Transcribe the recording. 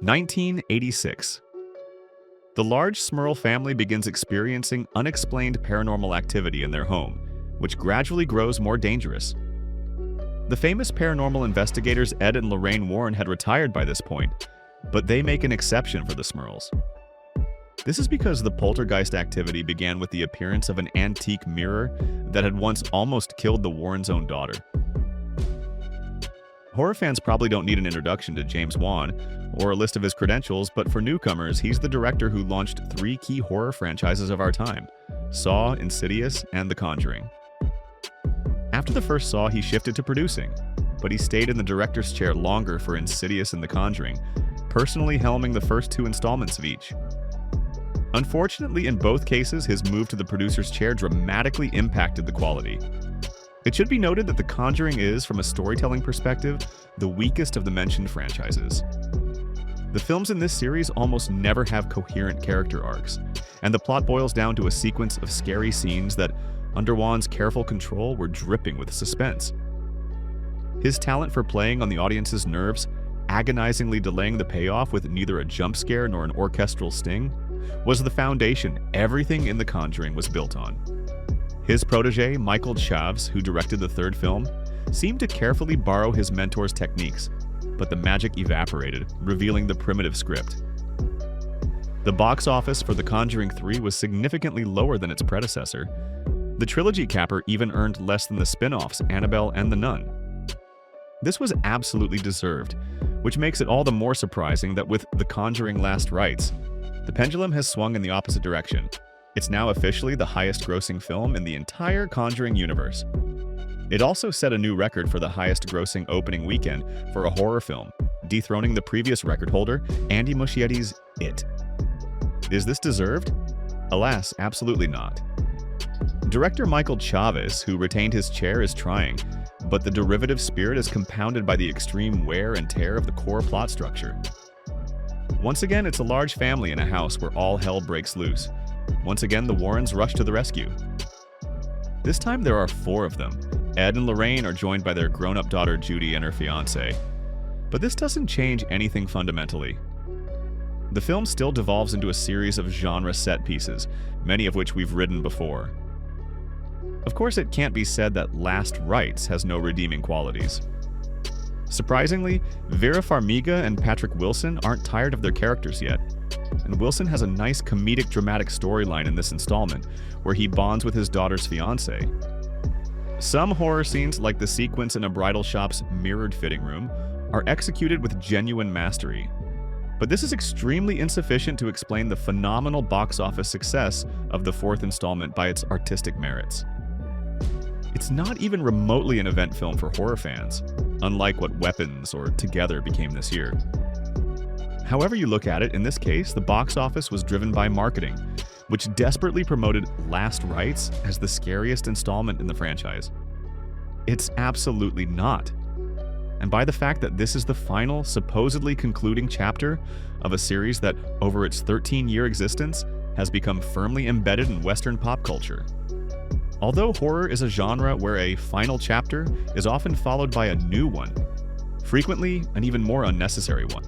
1986. The large Smurl family begins experiencing unexplained paranormal activity in their home, which gradually grows more dangerous. The famous paranormal investigators Ed and Lorraine Warren had retired by this point, but they make an exception for the Smurls. This is because the poltergeist activity began with the appearance of an antique mirror that had once almost killed the Warrens' own daughter. Horror fans probably don't need an introduction to James Wan or a list of his credentials, but for newcomers, he's the director who launched 3 key horror franchises of our time: Saw, Insidious, and The Conjuring. After the first Saw, he shifted to producing, but he stayed in the director's chair longer for Insidious and The Conjuring, personally helming the first 2 installments of each. Unfortunately, in both cases, his move to the producer's chair dramatically impacted the quality. It should be noted that The Conjuring is, from a storytelling perspective, the weakest of the mentioned franchises. The films in this series almost never have coherent character arcs, and the plot boils down to a sequence of scary scenes that, under Wan's careful control, were dripping with suspense. His talent for playing on the audience's nerves, agonizingly delaying the payoff with neither a jump scare nor an orchestral sting, was the foundation everything in The Conjuring was built on. His protege, Michael Chaves, who directed the 3rd film, seemed to carefully borrow his mentor's techniques, but the magic evaporated, revealing the primitive script. The box office for The Conjuring 3 was significantly lower than its predecessor. The trilogy capper even earned less than the spin-offs Annabelle and The Nun. This was absolutely deserved, which makes it all the more surprising that with The Conjuring Last Rites, the pendulum has swung in the opposite direction. It's now officially the highest-grossing film in the entire Conjuring universe. It also set a new record for the highest-grossing opening weekend for a horror film, dethroning the previous record holder, Andy Muschietti's It. Is this deserved? Alas, absolutely not. Director Michael Chaves, who retained his chair, is trying, but the derivative spirit is compounded by the extreme wear and tear of the core plot structure. Once again, it's a large family in a house where all hell breaks loose. Once again, the Warrens rush to the rescue. This time there are 4 of them. Ed and Lorraine are joined by their grown-up daughter Judy and her fiancé. But this doesn't change anything fundamentally. The film still devolves into a series of genre set pieces, many of which we've ridden before. Of course, it can't be said that Last Rites has no redeeming qualities. Surprisingly, Vera Farmiga and Patrick Wilson aren't tired of their characters yet. And Wilson has a nice comedic dramatic storyline in this installment, where he bonds with his daughter's fiancé. Some horror scenes, like the sequence in a bridal shop's mirrored fitting room, are executed with genuine mastery. But this is extremely insufficient to explain the phenomenal box office success of the 4th installment by its artistic merits. It's not even remotely an event film for horror fans, unlike what Weapons or Together became this year. However you look at it, in this case, the box office was driven by marketing, which desperately promoted Last Rites as the scariest installment in the franchise. It's absolutely not. And by the fact that this is the final, supposedly concluding chapter of a series that, over its 13-year existence, has become firmly embedded in Western pop culture. Although horror is a genre where a final chapter is often followed by a new one, frequently an even more unnecessary one.